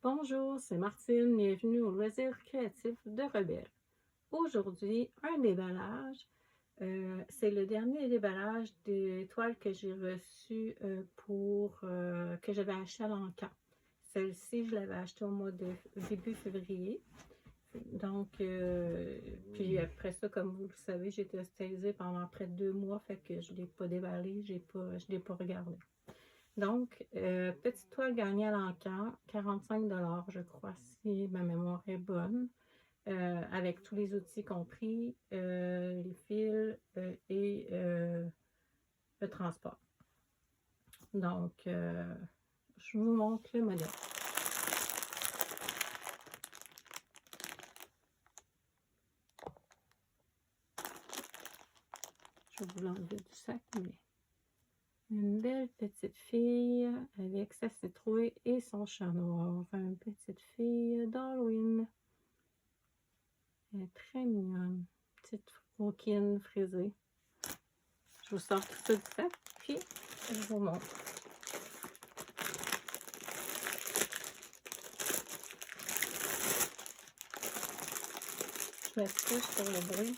Bonjour, c'est Martine, bienvenue au loisir créatif de Rebelle. Aujourd'hui, un déballage. C'est le dernier déballage des toiles que j'ai reçues que j'avais acheté à l'Encan. Celle-ci, je l'avais achetée au mois de début février. Donc, puis après ça, comme vous le savez, j'ai été hospitalisée pendant près de 2 mois, fait que je ne l'ai pas déballé, je ne l'ai pas regardé. Donc, petite toile gagnée à l'encan, 45 $ je crois, si ma mémoire est bonne, avec tous les outils compris, les fils et le transport. Donc, je vous montre le modèle. Je vais vous l'enlever du sac, mais une belle petite fille avec sa citrouille et son chat noir. Une petite fille d'Halloween. Elle est très mignonne. Petite rouquine frisée. Je vous sors tout ça du sac, puis je vous montre. Je m'excuse pour le bruit.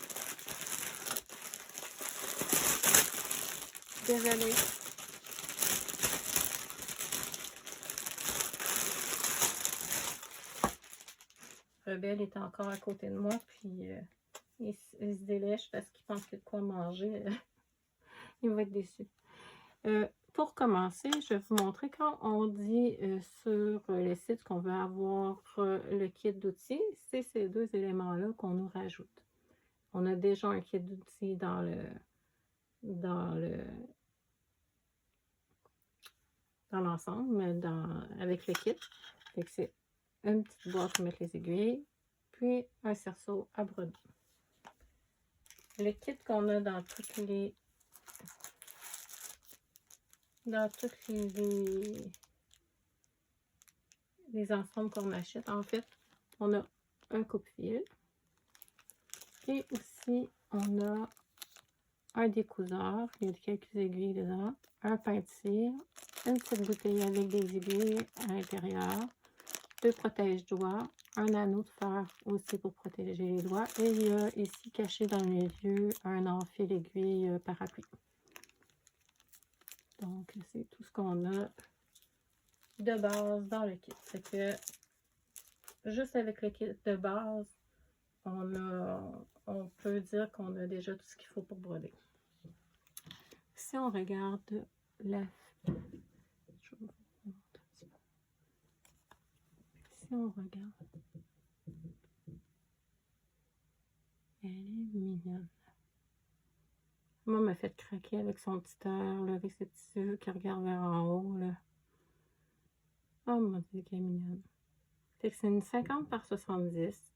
Désolée. Rebelle est encore à côté de moi, puis il se délèche parce qu'il pense qu'il y a de quoi manger. Il va être déçu. Pour commencer, je vais vous montrer quand on dit sur le site qu'on veut avoir le kit d'outils, c'est ces deux éléments-là qu'on nous rajoute. On a déjà un kit d'outils dans l'ensemble, avec le kit. C'est une petite boîte pour mettre les aiguilles, puis un cerceau à broder. Le kit qu'on a dans toutes les ensembles qu'on achète, en fait, on a un coupe-fil et aussi on a un découseur, il y a quelques aiguilles dedans, un pain de cire, une petite bouteille avec des aiguilles à l'intérieur, 2 protège-doigts, un anneau de fer aussi pour protéger les doigts, et il y a ici caché dans le milieu un enfil aiguille parapluie. Donc c'est tout ce qu'on a de base dans le kit. C'est que juste avec le kit de base, on peut dire qu'on a déjà tout ce qu'il faut pour broder. Si on regarde si on regarde, elle est mignonne. Moi, m'a fait craquer avec son petit air, là, avec ses petits yeux qui regardent vers en haut, là. Oh mon Dieu, qu'elle est mignonne. Fait que c'est une 50 par 70,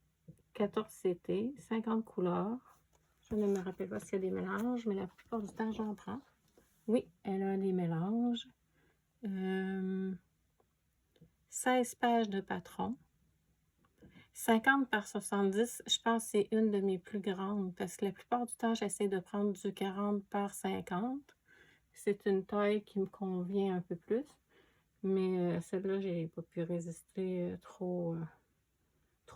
14 CT, 50 couleurs. Je ne me rappelle pas s'il y a des mélanges, mais la plupart du temps, j'en prends. Oui, elle a des mélanges. 16 pages de patron. 50 par 70, je pense que c'est une de mes plus grandes parce que la plupart du temps, j'essaie de prendre du 40 par 50. C'est une taille qui me convient un peu plus. Mais celle-là, j'ai pas pu résister, trop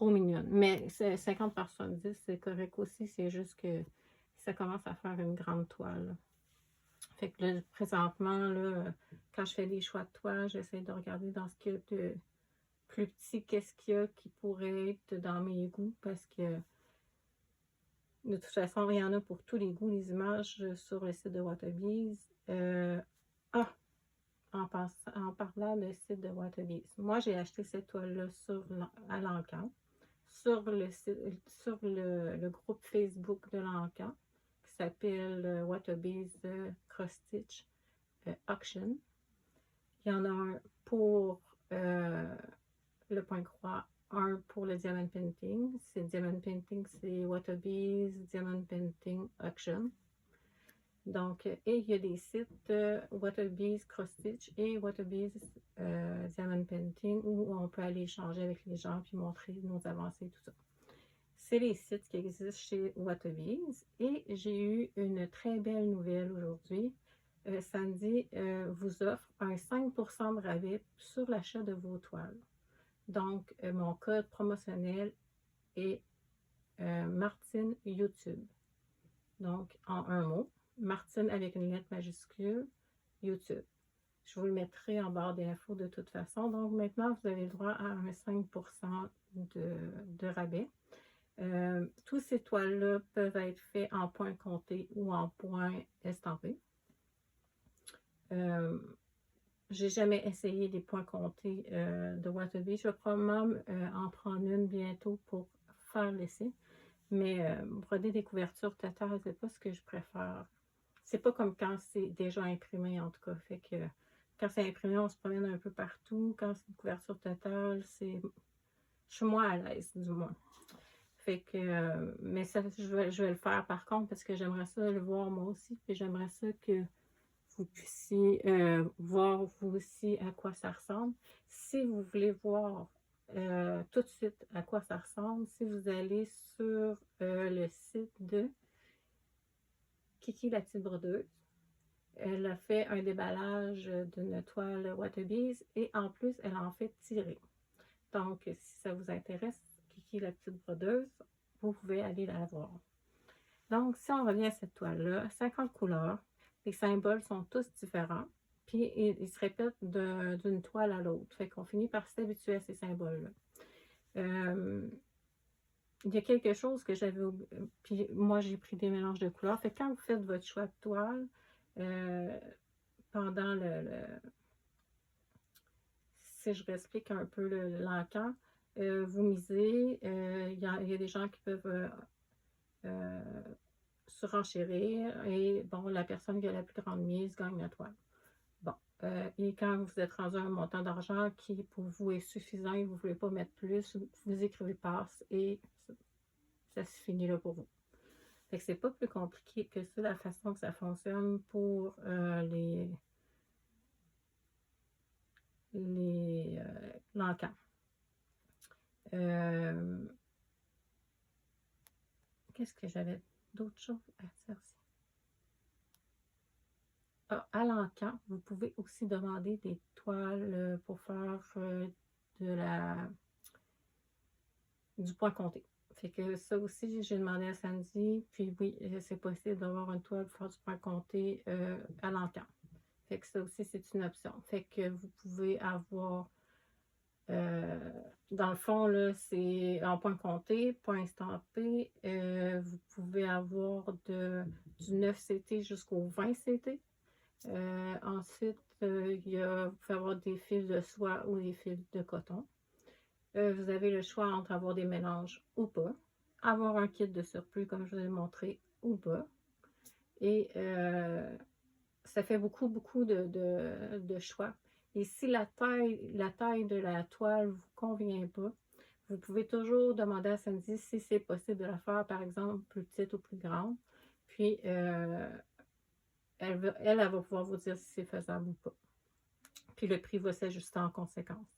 mignonne. Mais 50 par 70, c'est correct aussi. C'est juste que ça commence à faire une grande toile. Fait que là, présentement, là, quand je fais des choix de toile, j'essaie de regarder dans ce qu'il y a de plus petit, qu'est-ce qu'il y a qui pourrait être dans mes goûts, parce que de toute façon, il y en a pour tous les goûts, les images sur le site de Waterbees. En parlant de site de Waterbees, moi j'ai acheté cette toile-là à l'Encan, sur le groupe Facebook de l'Encan, qui s'appelle Waterbees Cross Stitch Auction. Il y en a un pour le point croix, un pour le Diamond Painting. C'est Diamond Painting, c'est Waterbees Diamond Painting Auction. Donc, et il y a des sites Waterbees Cross Stitch et Waterbees Diamond Painting où on peut aller échanger avec les gens puis montrer nos avancées et tout ça. C'est les sites qui existent chez Waterbees et j'ai eu une très belle nouvelle aujourd'hui. Sandy vous offre un 5% de rabais sur l'achat de vos toiles. Donc, mon code promotionnel est Martine YouTube. Donc, en un mot, Martine avec une lettre majuscule, YouTube. Je vous le mettrai en barre d'infos de toute façon. Donc, maintenant, vous avez le droit à un 5% de rabais. Tous ces toiles-là peuvent être faits en points comptés ou en points estampés. J'ai jamais essayé des points comptés de Waterby. Je vais probablement en prendre une bientôt pour faire l'essai. Mais broder des couvertures totales, c'est pas ce que je préfère. C'est pas comme quand c'est déjà imprimé, en tout cas. Fait que quand c'est imprimé, on se promène un peu partout. Quand c'est une couverture totale, je suis moins à l'aise, du moins. Fait que, mais ça, je vais le faire par contre parce que j'aimerais ça le voir moi aussi. Puis j'aimerais ça que vous puissiez voir vous aussi à quoi ça ressemble. Si vous voulez voir tout de suite à quoi ça ressemble, si vous allez sur le site de Kiki la petite brodeuse, elle a fait un déballage d'une toile Waterbees et en plus, elle en fait tirer. Donc, si ça vous intéresse, Kiki la petite brodeuse, vous pouvez aller la voir. Donc, si on revient à cette toile-là, 50 couleurs, les symboles sont tous différents, puis ils se répètent d'une toile à l'autre. Fait qu'on finit par s'habituer à ces symboles-là. Il y a quelque chose que j'avais oublié, puis moi j'ai pris des mélanges de couleurs. Fait que quand vous faites votre choix de toile, pendant si je réexplique un peu l'encan, vous misez, il y a des gens qui peuvent surenchérir et bon, la personne qui a la plus grande mise gagne la toile. Bon, et quand vous êtes rendu à un montant d'argent qui pour vous est suffisant et vous ne voulez pas mettre plus, vous écrivez passe et ça se finit là pour vous. Fait que c'est pas plus compliqué que ça, la façon que ça fonctionne pour l'encan. Qu'est-ce que j'avais d'autres choses à dire aussi? Ah, à l'encan, vous pouvez aussi demander des toiles pour faire du point compté. Fait que ça aussi, j'ai demandé à Sandy, puis oui, c'est possible d'avoir une toile pour faire du point compté à l'encan. Fait que ça aussi, c'est une option. Fait que vous pouvez avoir, dans le fond, là, c'est en point compté, point estampé. Vous pouvez avoir du 9 CT jusqu'au 20 CT. Ensuite, vous pouvez avoir des fils de soie ou des fils de coton. Vous avez le choix entre avoir des mélanges ou pas, avoir un kit de surplus comme je vous ai montré ou pas. Et ça fait beaucoup de choix. Et si la taille de la toile ne vous convient pas, vous pouvez toujours demander à Sandy si c'est possible de la faire, par exemple, plus petite ou plus grande. Puis, elle va pouvoir vous dire si c'est faisable ou pas. Puis, le prix va s'ajuster en conséquence.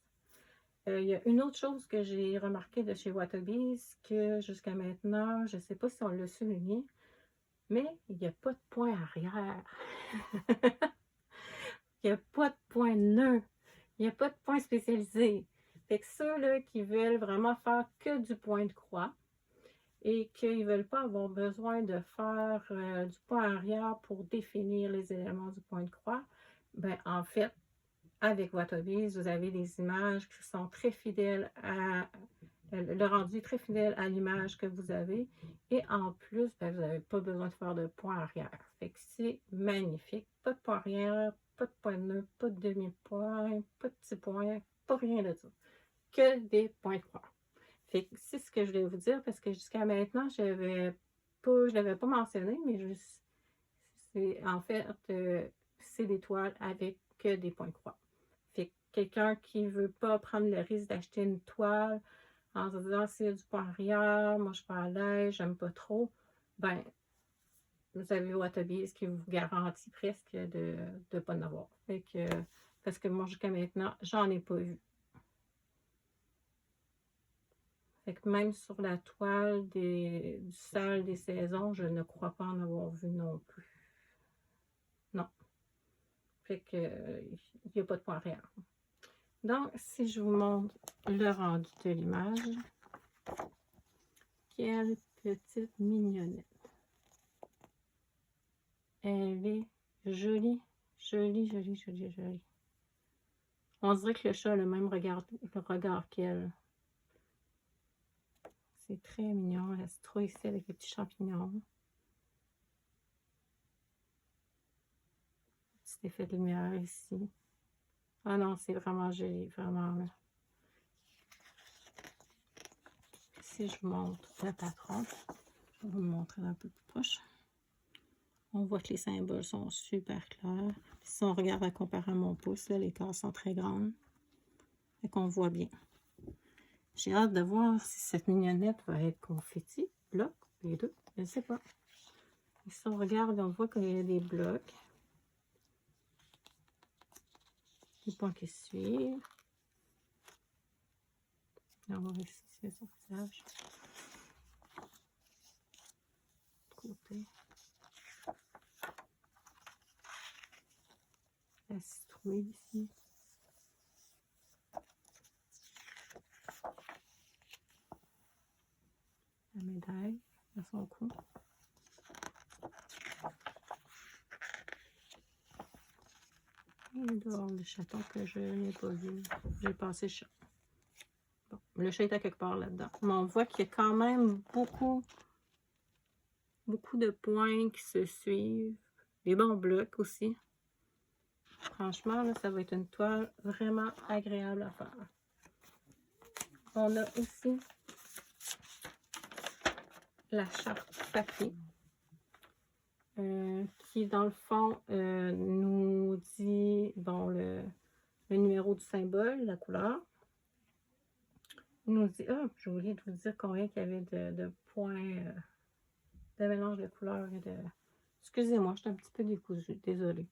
Il y a une autre chose que j'ai remarqué de chez Waterbees, que jusqu'à maintenant, je ne sais pas si on l'a souligné, mais il n'y a pas de point arrière. Il n'y a pas de point nœud. Il n'y a pas de point spécialisé. Fait que ceux-là qui veulent vraiment faire que du point de croix et qu'ils ne veulent pas avoir besoin de faire du point arrière pour définir les éléments du point de croix, ben en fait, avec Waterbees, vous avez des images qui sont très fidèles à le rendu très fidèle à l'image que vous avez. Et en plus, ben, vous n'avez pas besoin de faire de point arrière. Fait que c'est magnifique. Pas de point arrière, pas de point nœud, pas de demi-point, pas de petit point, pas rien de ça. Que des points de croix. Fait que c'est ce que je voulais vous dire parce que jusqu'à maintenant, je ne l'avais pas mentionné, mais en fait, c'est des toiles avec que des points de croix. Fait que quelqu'un qui ne veut pas prendre le risque d'acheter une toile en se disant s'il y a du point arrière, moi je suis pas à l'aise, j'aime pas trop, ben vous avez Waterbees qui vous garantit presque de ne pas en avoir. Fait que, parce que moi jusqu'à maintenant, j'en ai pas vu. Fait que même sur la toile du salle des saisons, je ne crois pas en avoir vu non plus. Non. Fait que il n'y a pas de point arrière. Donc, si je vous montre le rendu de l'image, quelle petite mignonnette. Elle est jolie, jolie, jolie, jolie, jolie. On dirait que le chat a le même regard qu'elle. C'est très mignon. Elle se trouve ici avec les petits champignons. Petit effet de lumière ici. Ah non, c'est vraiment joli, vraiment. Là. Si je vous montre le patron, je vais vous le montrer un peu plus proche. On voit que les symboles sont super clairs. Puis si on regarde à comparer à mon pouce, là, les cases sont très grandes. Fait qu'on voit bien. J'ai hâte de voir si cette mignonnette va être confetti, bloc, les deux, je ne sais pas. Et si on regarde, on voit qu'il y a des blocs. Les points qui suivent. On va voir ici, c'est son visage. De côté. La citrouille ici. La médaille à son cou. Et dehors le chaton que je n'ai pas vu. J'ai passé le chat. Bon, le chat est à quelque part là-dedans. Mais on voit qu'il y a quand même beaucoup de points qui se suivent. Des bons blocs aussi. Franchement, là, ça va être une toile vraiment agréable à faire. On a aussi la charte papier. Qui, dans le fond, nous dit bon, le numéro du symbole, la couleur. Il nous dit, j'ai oublié de vous dire combien il y avait de points, de mélange de couleurs et de... Excusez-moi, je suis un petit peu décousue, désolée.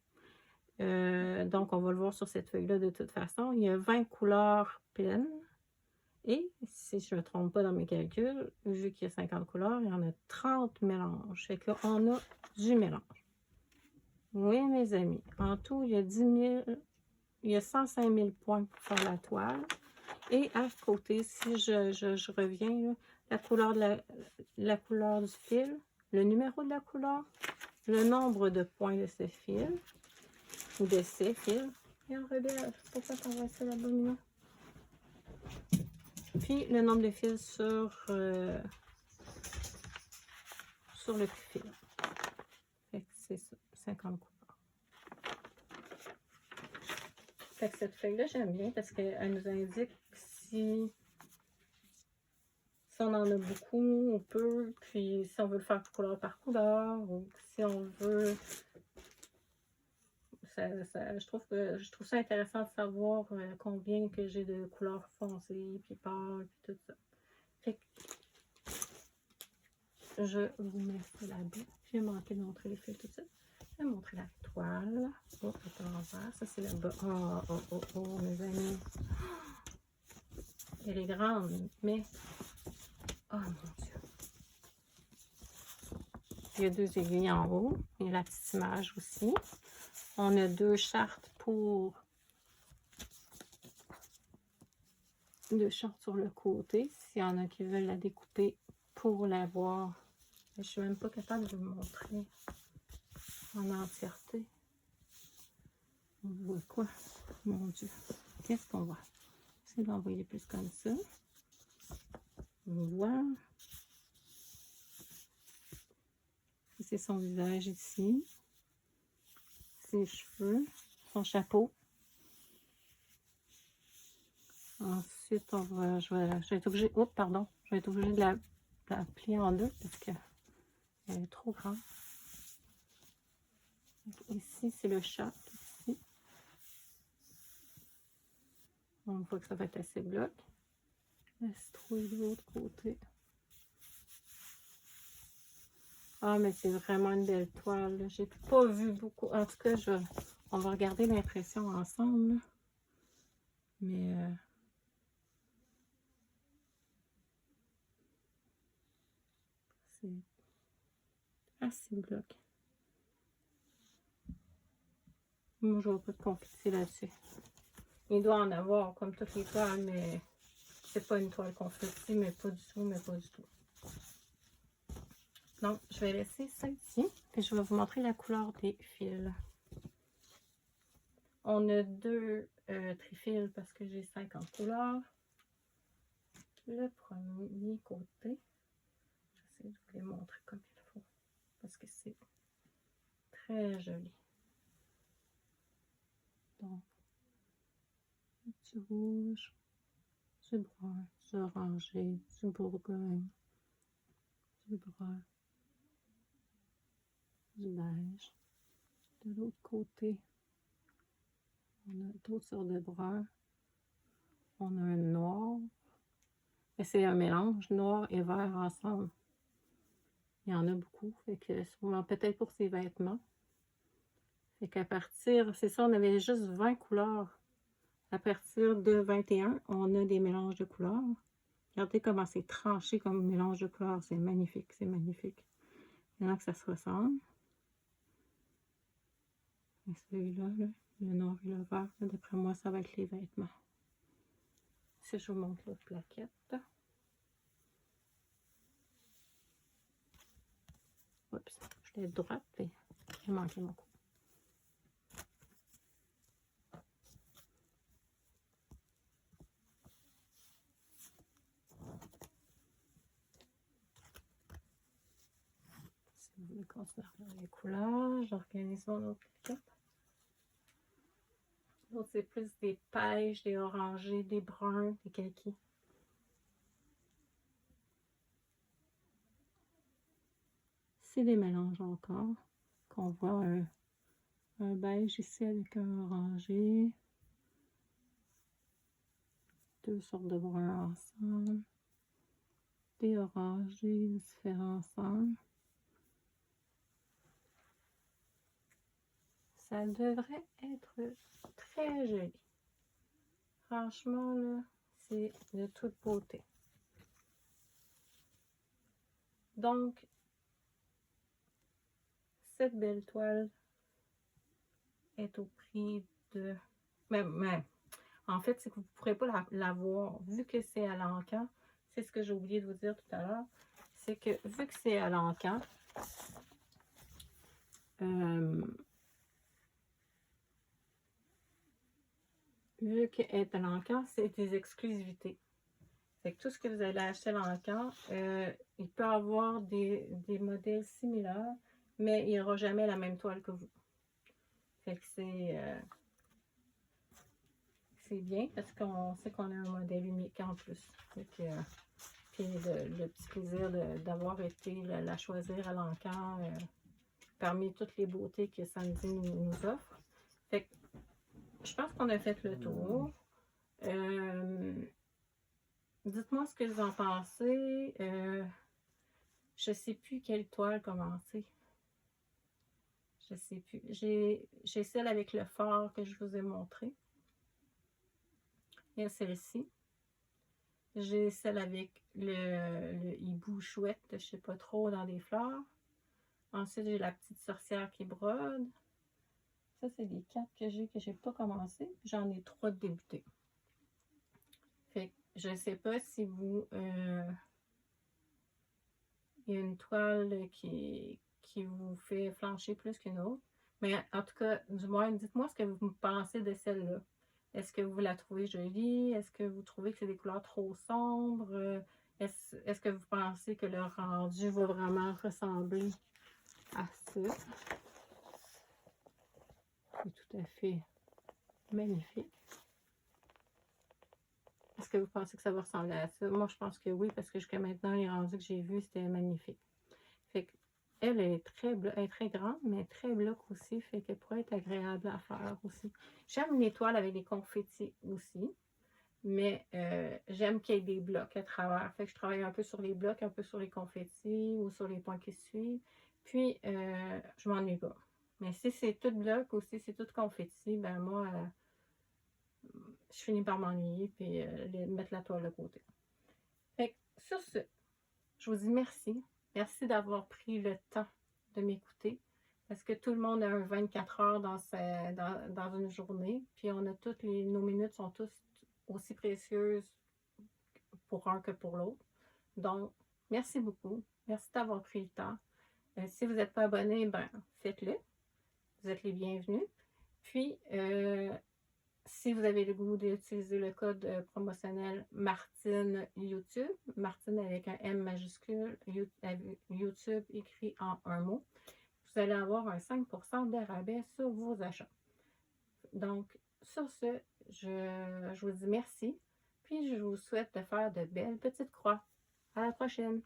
Donc, on va le voir sur cette feuille-là de toute façon. Il y a 20 couleurs pleines. Et, si je ne me trompe pas dans mes calculs, vu qu'il y a 50 couleurs, il y en a 30 mélanges. Fait que là, on a du mélange. Oui, mes amis. En tout, il y a 105 000 points pour faire la toile. Et à côté, si je reviens, là, la couleur du fil, le numéro de la couleur, le nombre de points de ce fil, ou de ces fils. Et en rebelle, pourquoi on voit ça là-bas, Mignon? Puis le nombre de fils sur le fil. Fait que c'est ça, 50 couleurs. Fait que cette feuille-là, j'aime bien parce qu'elle nous indique si on en a beaucoup ou peu, puis si on veut le faire couleur par couleur, ou si on veut... je trouve ça intéressant de savoir combien que j'ai de couleurs foncées, puis pâles, puis tout ça. Fait que je vous mets ça là-bas. J'ai manqué de montrer les fils tout ça. Je vais montrer la toile. Oh, c'est l'envers. Ça, c'est là-bas. Oh, mes amis. Elle est grande, mais... Oh, mon Dieu. Il y a 2 aiguilles en haut. Il y a la petite image aussi. On a 2 chartes pour... 2 chartes sur le côté. S'il y en a qui veulent la découper pour la voir. Je ne suis même pas capable de vous montrer en entièreté. On voit quoi? Mon Dieu. Qu'est-ce qu'on voit? C'est d'envoyer plus comme ça. On voit. C'est son visage ici. Ses cheveux. Son chapeau. Ensuite, je vais être obligée... Oh, pardon. Je vais être obligée de la plier en deux parce qu'elle est trop grande. Ici, c'est le chat. Ici. On voit que ça va être assez bloc. La citrouille de l'autre côté. Ah, mais c'est vraiment une belle toile. J'ai pas vu beaucoup. En tout cas, on va regarder l'impression ensemble. Mais... c'est assez bloc. Moi, je vois pas de confetti là-dessus. Il doit en avoir comme toutes les toiles, mais c'est pas une toile confetti, mais pas du tout, mais pas du tout. Donc, je vais laisser ça ici, et je vais vous montrer la couleur des fils. On a deux trifils parce que j'ai 50 couleurs. Le premier côté, j'essaie de vous les montrer comme il faut, parce que c'est très joli. Donc, du rouge, du brun, du orangé, du bourgogne, du brun, du beige. De l'autre côté, on a d'autres sortes de brun. On a un noir. Et c'est un mélange noir et vert ensemble. Il y en a beaucoup. Fait que souvent, peut-être pour ses vêtements. Fait qu'à partir, c'est ça, on avait juste 20 couleurs. À partir de 21, on a des mélanges de couleurs. Regardez comment c'est tranché comme mélange de couleurs. C'est magnifique, c'est magnifique. Il y en a que ça se ressemble. Et celui-là, là, le noir et le vert, d'après moi, ça va être les vêtements. Si je vous montre l'autre plaquette. Oups, je l'ai droite et j'ai manqué mon coup. Si vous voulez continuer les couleurs, j'organise mon autre plaquette. L'autre, c'est plus des pêches, des orangés, des bruns, des kakis. C'est des mélanges encore. Qu'on voit un beige ici avec un orangé. Deux sortes de bruns ensemble. Des orangés différents ensemble. Ça devrait être très joli. Franchement, là, c'est de toute beauté. Donc, cette belle toile est au prix de... Mais en fait, c'est que vous ne pourrez pas la voir. Vu que c'est à l'encan, c'est ce que j'ai oublié de vous dire tout à l'heure, c'est que vu que c'est à l'encan, vu qu'elle est à l'encan, c'est des exclusivités. Fait que tout ce que vous allez acheter à l'encan, il peut avoir des modèles similaires, mais il n'y aura jamais la même toile que vous. Fait que c'est bien parce qu'on sait qu'on a un modèle unique en plus. Fait que, puis le petit plaisir d'avoir été la choisir à l'encan parmi toutes les beautés que Sandy nous offre. Fait que je pense qu'on a fait le tour. Dites-moi ce que vous en pensez. Je ne sais plus quelle toile commencer. Je ne sais plus. J'ai celle avec le phare que je vous ai montré. Il y a celle-ci. J'ai celle avec le hibou chouette, je ne sais pas trop, dans des fleurs. Ensuite, j'ai la petite sorcière qui brode. Ça, c'est des 4 que j'ai pas commencé. J'en ai 3 de débutés. Fait que je ne sais pas si vous... il y a une toile qui vous fait flancher plus qu'une autre. Mais en tout cas, du moins, dites-moi ce que vous pensez de celle-là. Est-ce que vous la trouvez jolie? Est-ce que vous trouvez que c'est des couleurs trop sombres? Est-ce que vous pensez que le rendu va vraiment ressembler à ça? C'est tout à fait magnifique. Est-ce que vous pensez que ça va ressembler à ça? Moi, je pense que oui, parce que jusqu'à maintenant, les rendus que j'ai vus, c'était magnifique. Fait que elle est très grande, mais très bloc aussi, fait qu'elle pourrait être agréable à faire aussi. J'aime les toiles avec des confettis aussi, mais j'aime qu'il y ait des blocs à travers. Fait que je travaille un peu sur les blocs, un peu sur les confettis ou sur les points qui suivent. Puis, je m'ennuie pas. Mais si c'est tout bloc ou si c'est tout confetti, ben moi, je finis par m'ennuyer puis mettre la toile de côté. Fait que sur ce, je vous dis merci. Merci d'avoir pris le temps de m'écouter. parce que tout le monde a un 24 heures dans une journée, puis on a nos minutes sont tous aussi précieuses pour un que pour l'autre. Donc, merci beaucoup. Merci d'avoir pris le temps. Si vous n'êtes pas abonné, ben, faites-le. Vous êtes les bienvenus. Puis, si vous avez le goût d'utiliser le code promotionnel Martine YouTube, Martine avec un M majuscule, YouTube écrit en un mot, vous allez avoir un 5% de rabais sur vos achats. Donc, sur ce, je vous dis merci, puis je vous souhaite de faire de belles petites croix. À la prochaine!